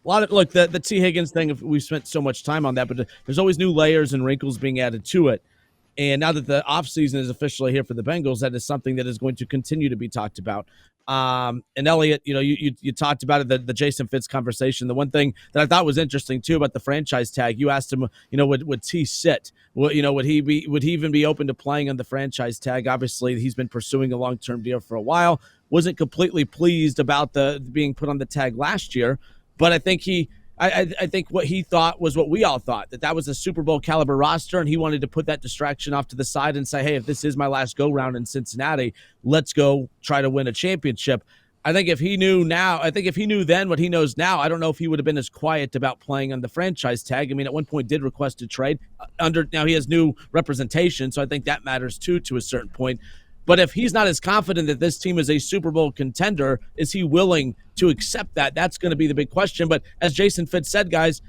A lot of look the T Higgins thing. We've spent so much time on that, but there's always new layers and wrinkles being added to it. And now that the offseason is officially here for the Bengals, that is something that is going to continue to be talked about. And Elliot, you talked about it, the Jason Fitz conversation. The one thing that I thought was interesting too about the franchise tag, you asked him, would T sit? Would he even be open to playing on the franchise tag? Obviously, he's been pursuing a long-term deal for a while. Wasn't completely pleased about the being put on the tag last year, but I think I think what he thought was what we all thought, that was a Super Bowl caliber roster, and he wanted to put that distraction off to the side and say, hey, if this is my last go-round in Cincinnati, let's go try to win a championship. I think if he knew then what he knows now, I don't know if he would have been as quiet about playing on the franchise tag. I mean, at one point did request a trade. Now he has new representation, so I think that matters too to a certain point. But if he's not as confident that this team is a Super Bowl contender, is he willing to accept that? That's going to be the big question. But as Jason Fitz said, guys,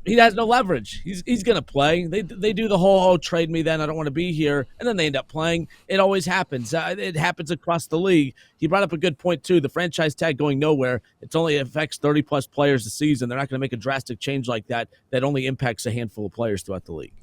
he has no leverage. He's going to play. They do the whole trade me then, I don't want to be here, and then they end up playing. It always happens. It happens across the league. He brought up a good point, too. The franchise tag going nowhere. It only affects 30-plus players a season. They're not going to make a drastic change like that only impacts a handful of players throughout the league.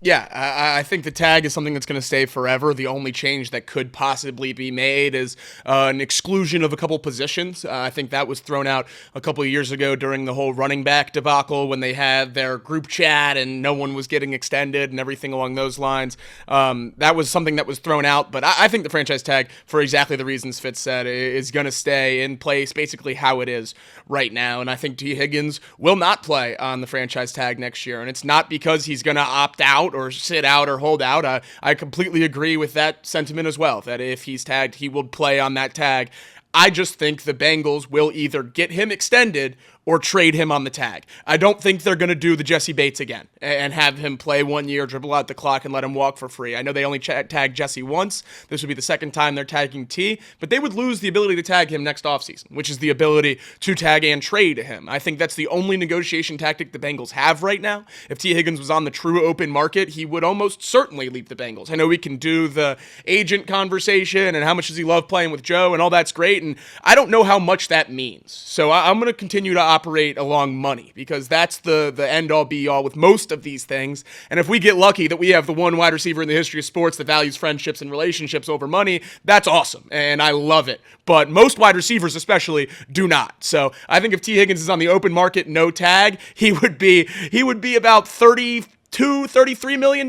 Yeah, I think the tag is something that's going to stay forever. The only change that could possibly be made is an exclusion of a couple positions. I think that was thrown out a couple of years ago during the whole running back debacle when they had their group chat and no one was getting extended and everything along those lines. That was something that was thrown out, but I think the franchise tag, for exactly the reasons Fitz said, is going to stay in place basically how it is right now. And I think T. Higgins will not play on the franchise tag next year, and it's not because he's going to opt out or sit out or hold out. I completely agree with that sentiment as well, that if he's tagged, he will play on that tag. I just think the Bengals will either get him extended or trade him on the tag. I don't think they're going to do the Jesse Bates again and have him play 1 year, dribble out the clock, and let him walk for free. I know they only tagged Jesse once. This would be the second time they're tagging T, but they would lose the ability to tag him next offseason, which is the ability to tag and trade him. I think that's the only negotiation tactic the Bengals have right now. If T. Higgins was on the true open market, he would almost certainly leave the Bengals. I know we can do the agent conversation and how much does he love playing with Joe, and all that's great, and I don't know how much that means. So I'm going to continue to operate along money because that's the end-all be-all with most of these things. And if we get lucky that we have the one wide receiver in the history of sports that values friendships and relationships over money, that's awesome, and I love it. But most wide receivers especially do not. So I think if T. Higgins is on the open market, no tag, he would be about $33 million.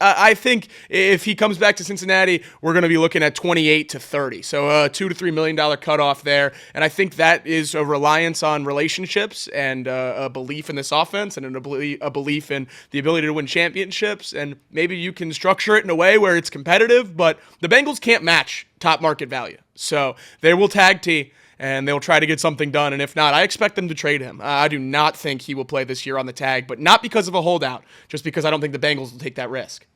I think if he comes back to Cincinnati, we're going to be looking at 28 to 30. So $2 to $3 million cutoff there. And I think that is a reliance on relationships and a belief in this offense and a belief in the ability to win championships. And maybe you can structure it in a way where it's competitive, but the Bengals can't match top market value. So they will tag T, and they'll try to get something done. And if not, I expect them to trade him. I do not think he will play this year on the tag, but not because of a holdout, just because I don't think the Bengals will take that risk.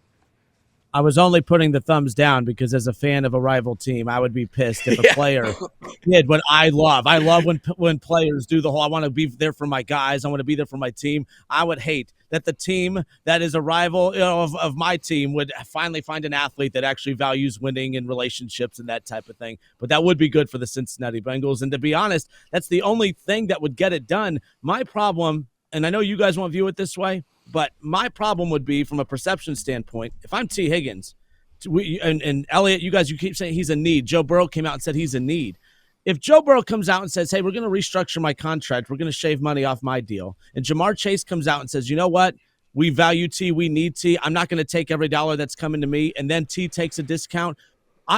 I was only putting the thumbs down because as a fan of a rival team, I would be pissed if a player did what I love. I love when players do the whole, I want to be there for my guys. I want to be there for my team. I would hate that the team that is a rival of my team would finally find an athlete that actually values winning and relationships and that type of thing. But that would be good for the Cincinnati Bengals. And to be honest, that's the only thing that would get it done. My problem, and I know you guys won't view it this way, but my problem would be from a perception standpoint, if I'm T. Higgins, and Elliot, you keep saying he's a need. Joe Burrow came out and said he's a need. If Joe Burrow comes out and says, hey, we're going to restructure my contract, we're going to shave money off my deal, and Jamar Chase comes out and says, you know what, we value T, we need T, I'm not going to take every dollar that's coming to me, and then T takes a discount,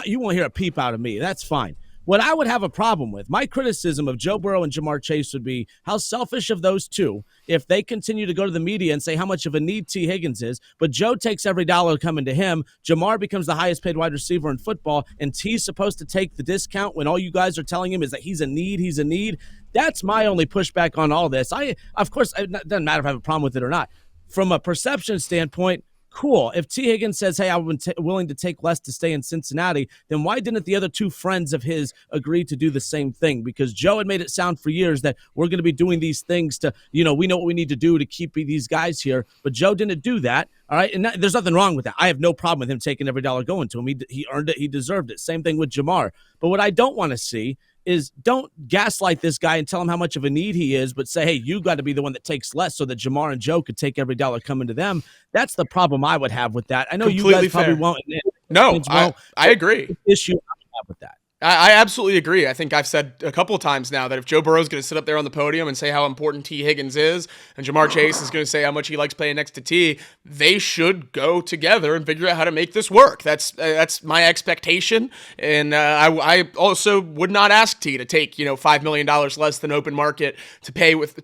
you won't hear a peep out of me. That's fine. What I would have a problem with, my criticism of Joe Burrow and Jamar Chase would be how selfish of those two if they continue to go to the media and say how much of a need T. Higgins is, but Joe takes every dollar coming to him, Jamar becomes the highest paid wide receiver in football, and T's supposed to take the discount when all you guys are telling him is that he's a need. That's my only pushback on all this. Of course, it doesn't matter if I have a problem with it or not. From a perception standpoint, cool. If T. Higgins says, hey, I'm willing to take less to stay in Cincinnati, then why didn't the other two friends of his agree to do the same thing? Because Joe had made it sound for years that we're going to be doing these things to, we know what we need to do to keep these guys here. But Joe didn't do that. All right. And there's nothing wrong with that. I have no problem with him taking every dollar going to him. He earned it. He deserved it. Same thing with Jamar. But what I don't want to see is don't gaslight this guy and tell him how much of a need he is, but say, hey, you got to be the one that takes less so that Jamar and Joe could take every dollar coming to them. That's the problem I would have with that. I know Completely you guys probably fair. won't. No, I agree. Issue I have with that. I absolutely agree. I think I've said a couple of times now that if Joe Burrow is going to sit up there on the podium and say how important T. Higgins is, and Jamar Chase is going to say how much he likes playing next to T, they should go together and figure out how to make this work. That's my expectation, and I also would not ask T to take $5 million less than open market to play with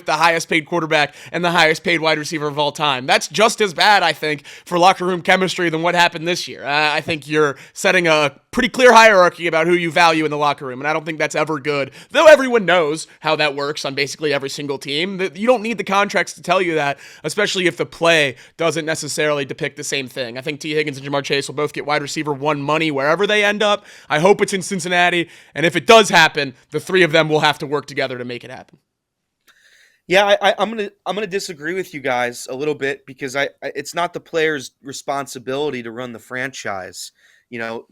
the highest paid quarterback and the highest paid wide receiver of all time. That's just as bad, I think, for locker room chemistry than what happened this year. I think you're setting a pretty clear hierarchy about who you value in the locker room, and I don't think that's ever good. Though everyone knows how that works on basically every single team. You don't need the contracts to tell you that, especially if the play doesn't necessarily depict the same thing. I think T. Higgins and Jamar Chase will both get wide receiver 1 money wherever they end up. I hope it's in Cincinnati, and if it does happen, the three of them will have to work together to make it happen. Yeah, I'm gonna disagree with you guys a little bit because it's not the player's responsibility to run the franchise.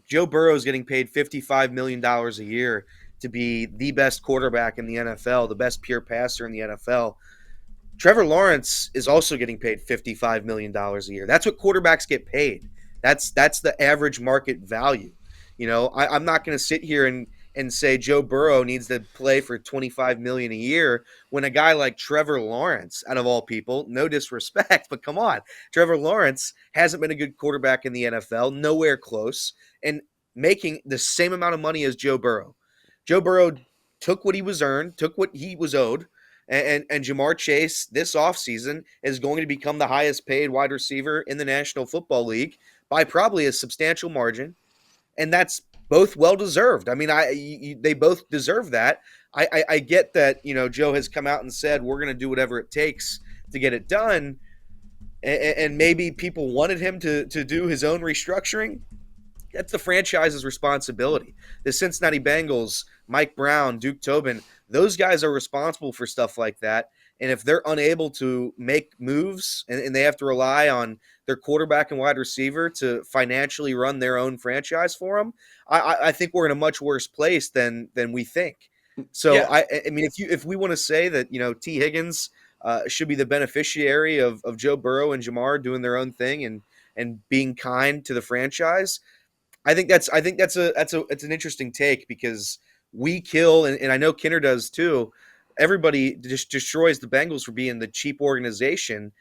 Joe Burrow is getting paid $55 million a year to be the best quarterback in the NFL, the best pure passer in the NFL. Trevor Lawrence is also getting paid $55 million a year. That's what quarterbacks get paid. That's the average market value. I'm not going to sit here and say Joe Burrow needs to play for $25 million a year when a guy like Trevor Lawrence, out of all people, no disrespect, but come on, Trevor Lawrence hasn't been a good quarterback in the NFL, nowhere close, and making the same amount of money as Joe Burrow. Joe Burrow took what he was earned, took what he was owed, and Jamar Chase this offseason is going to become the highest paid wide receiver in the National Football League by probably a substantial margin, and that's both well-deserved. I mean, they both deserve that. I get that, Joe has come out and said, we're going to do whatever it takes to get it done. And maybe people wanted him to do his own restructuring. That's the franchise's responsibility. The Cincinnati Bengals, Mike Brown, Duke Tobin, those guys are responsible for stuff like that. And if they're unable to make moves and they have to rely on their quarterback and wide receiver to financially run their own franchise for them, I think we're in a much worse place than we think. So, yeah. I mean, if we want to say that, T. Higgins should be the beneficiary of Joe Burrow and Jamar doing their own thing and being kind to the franchise, I think that's an interesting take because we kill, and I know Kinner does too. Everybody just destroys the Bengals for being the cheap organization.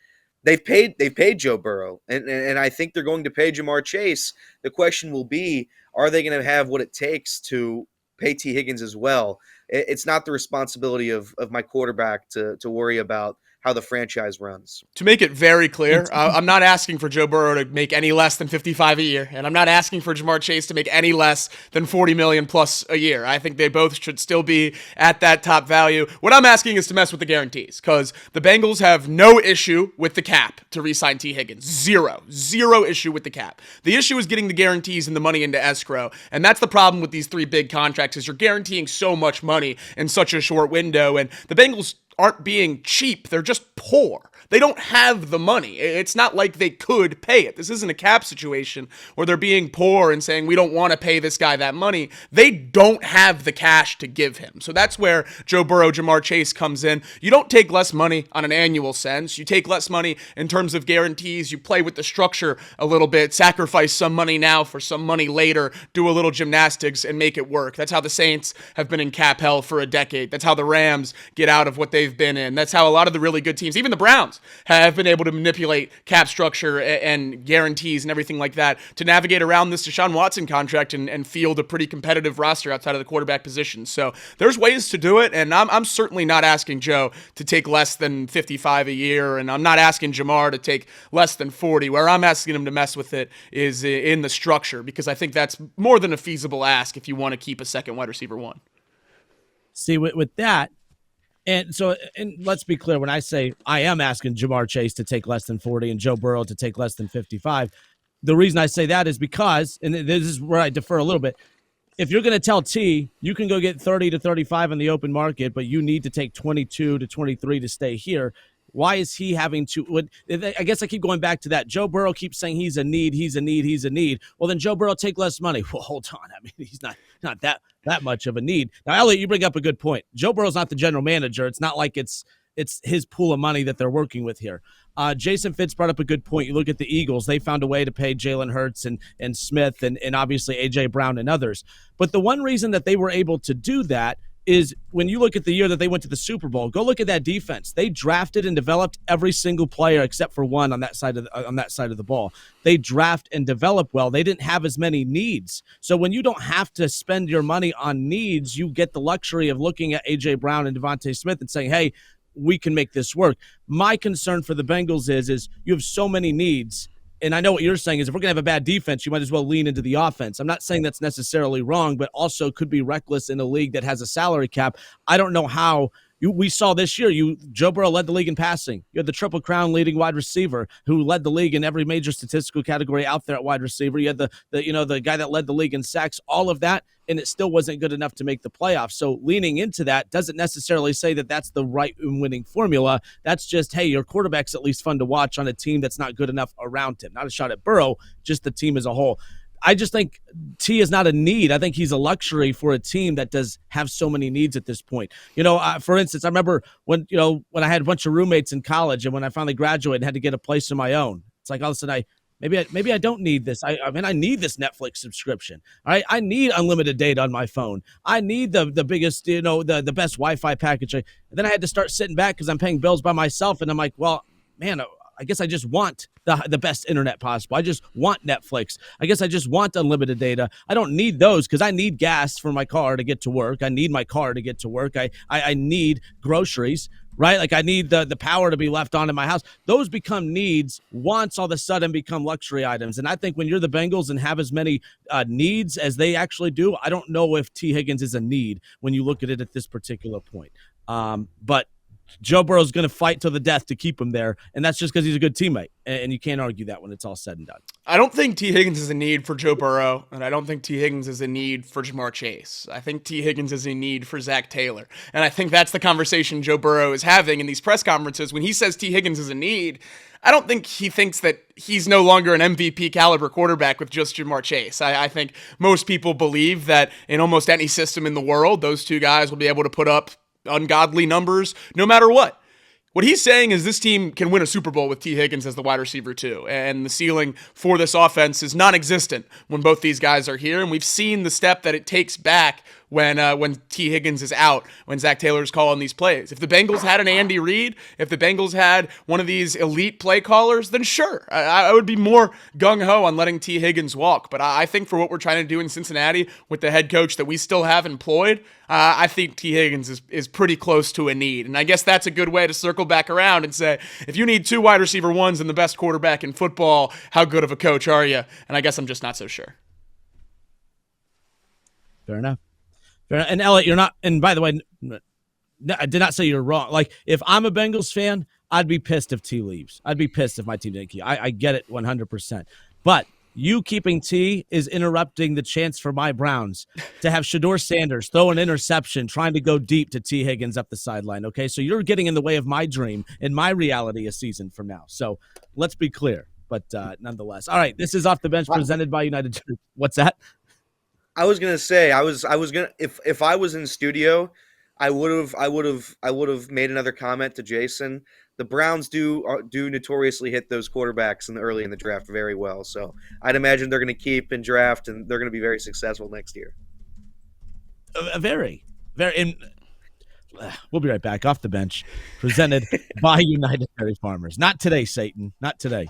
They've paid Joe Burrow, and I think they're going to pay Jamar Chase. The question will be, are they going to have what it takes to pay T. Higgins as well? It's not the responsibility of my quarterback to worry about how the franchise runs. To make it very clear, I'm not asking for Joe Burrow to make any less than $55 a year, and I'm not asking for Jamar Chase to make any less than $40 million plus a year. I think they both should still be at that top value. What I'm asking is to mess with the guarantees, because the Bengals have no issue with the cap to re-sign T. Higgins. Zero issue with the cap. The issue is getting the guarantees and the money into escrow, and that's the problem with these three big contracts is you're guaranteeing so much money in such a short window, and the Bengals aren't being cheap. They're just poor. They don't have the money. It's not like they could pay it. This isn't a cap situation where they're being poor and saying, we don't want to pay this guy that money. They don't have the cash to give him. So that's where Joe Burrow, Jamar Chase comes in. You don't take less money on an annual sense. You take less money in terms of guarantees. You play with the structure a little bit, sacrifice some money now for some money later, do a little gymnastics and make it work. That's how the Saints have been in cap hell for a decade. That's how the Rams get out of what they've been in. That's how a lot of the really good teams, even the Browns, have been able to manipulate cap structure and guarantees and everything like that to navigate around this Deshaun Watson contract and field a pretty competitive roster outside of the quarterback position. So there's ways to do it, and I'm certainly not asking Joe to take less than $55 a year, and I'm not asking Jamar to take less than $40. Where I'm asking him to mess with it is in the structure, because I think that's more than a feasible ask if you want to keep a second wide receiver one. See, with that, and let's be clear, when I say I am asking Jamar Chase to take less than 40 and Joe Burrow to take less than 55, the reason I say that is because, and this is where I defer a little bit, if you're going to tell T, you can go get 30 to 35 in the open market, but you need to take 22 to 23 to stay here, Why is he having to? I guess I keep going back to that. Joe Burrow keeps saying he's a need. Well, then Joe Burrow take less money. Well, hold on. I mean, he's not that much of a need. Now, Elliot, you bring up a good point. Joe Burrow's not the general manager. It's not like it's his pool of money that they're working with here. Jason Fitz brought up a good point. You look at the Eagles; they found a way to pay Jalen Hurts and Smith and obviously A.J. Brown and others. But the one reason that they were able to do that is when you look at the year that they went to the Super Bowl. Go look at that defense. They drafted and developed every single player except for one on that side of the ball. They draft and develop well. They didn't have as many needs. So when you don't have to spend your money on needs, you get the luxury of looking at A.J. Brown and Devontae Smith and saying, hey, we can make this work. My concern for the Bengals is you have so many needs. And I know what you're saying is if we're going to have a bad defense, you might as well lean into the offense. I'm not saying that's necessarily wrong, but also could be reckless in a league that has a salary cap. I don't know how. We saw this year, Joe Burrow led the league in passing. You had the Triple Crown leading wide receiver who led the league in every major statistical category out there at wide receiver. You had the guy that led the league in sacks, all of that, and it still wasn't good enough to make the playoffs. So leaning into that doesn't necessarily say that that's the right winning formula. That's just, hey, your quarterback's at least fun to watch on a team that's not good enough around him. Not a shot at Burrow, just the team as a whole. I just think T is not a need. I think he's a luxury for a team that does have so many needs at this point. For instance, I remember when I had a bunch of roommates in college, and when I finally graduated and had to get a place of my own, it's like all of a sudden maybe I don't need this. I need this Netflix subscription. All right, I need unlimited data on my phone. I need the biggest, the best Wi-Fi package. And then I had to start sitting back because I'm paying bills by myself, and I'm like, well, man, I guess I just want the best internet possible. I just want Netflix. I guess I just want unlimited data. I don't need those because I need gas for my car to get to work. I need my car to get to work. I need groceries, right? Like I need the power to be left on in my house. Those become needs. Wants all of a sudden become luxury items. And I think when you're the Bengals and have as many needs as they actually do, I don't know if T. Higgins is a need when you look at it at this particular point. But Joe Burrow's going to fight to the death to keep him there, and that's just because he's a good teammate, and you can't argue that when it's all said and done. I don't think T. Higgins is a need for Joe Burrow, and I don't think T. Higgins is a need for Jamar Chase. I think T. Higgins is a need for Zach Taylor, and I think that's the conversation Joe Burrow is having in these press conferences. When he says T. Higgins is a need, I don't think he thinks that he's no longer an MVP caliber quarterback with just Jamar Chase. I think most people believe that in almost any system in the world, those two guys will be able to put up ungodly numbers no matter what. What he's saying is this team can win a Super Bowl with T. Higgins as the wide receiver too, and the ceiling for this offense is non-existent when both these guys are here, and we've seen the step that it takes back when T. Higgins is out, when Zach Taylor's calling these plays. If the Bengals had an Andy Reid, if the Bengals had one of these elite play callers, then sure, I would be more gung-ho on letting T. Higgins walk. But I think for what we're trying to do in Cincinnati with the head coach that we still have employed, I think T. Higgins is pretty close to a need. And I guess that's a good way to circle back around and say, if you need two wide receiver ones and the best quarterback in football, how good of a coach are you? And I guess I'm just not so sure. Fair enough. And Elliot, you're not, and by the way, I did not say you're wrong. Like, if I'm a Bengals fan, I'd be pissed if T leaves. I'd be pissed if my team didn't keep. I get it 100%. But you keeping T is interrupting the chance for my Browns to have Shedeur Sanders throw an interception trying to go deep to T. Higgins up the sideline, okay? So you're getting in the way of my dream and my reality a season from now. So let's be clear. But nonetheless. All right, this is Off the Bench presented by United. What's that? I was gonna say I was gonna if I was in studio, I would have made another comment to Jason. The Browns do notoriously hit those quarterbacks early in the draft very well, so I'd imagine they're going to keep and draft, and they're going to be very successful next year. Very. We'll be right back. Off the Bench presented by United Dairy Farmers. Not today, Satan. Not today.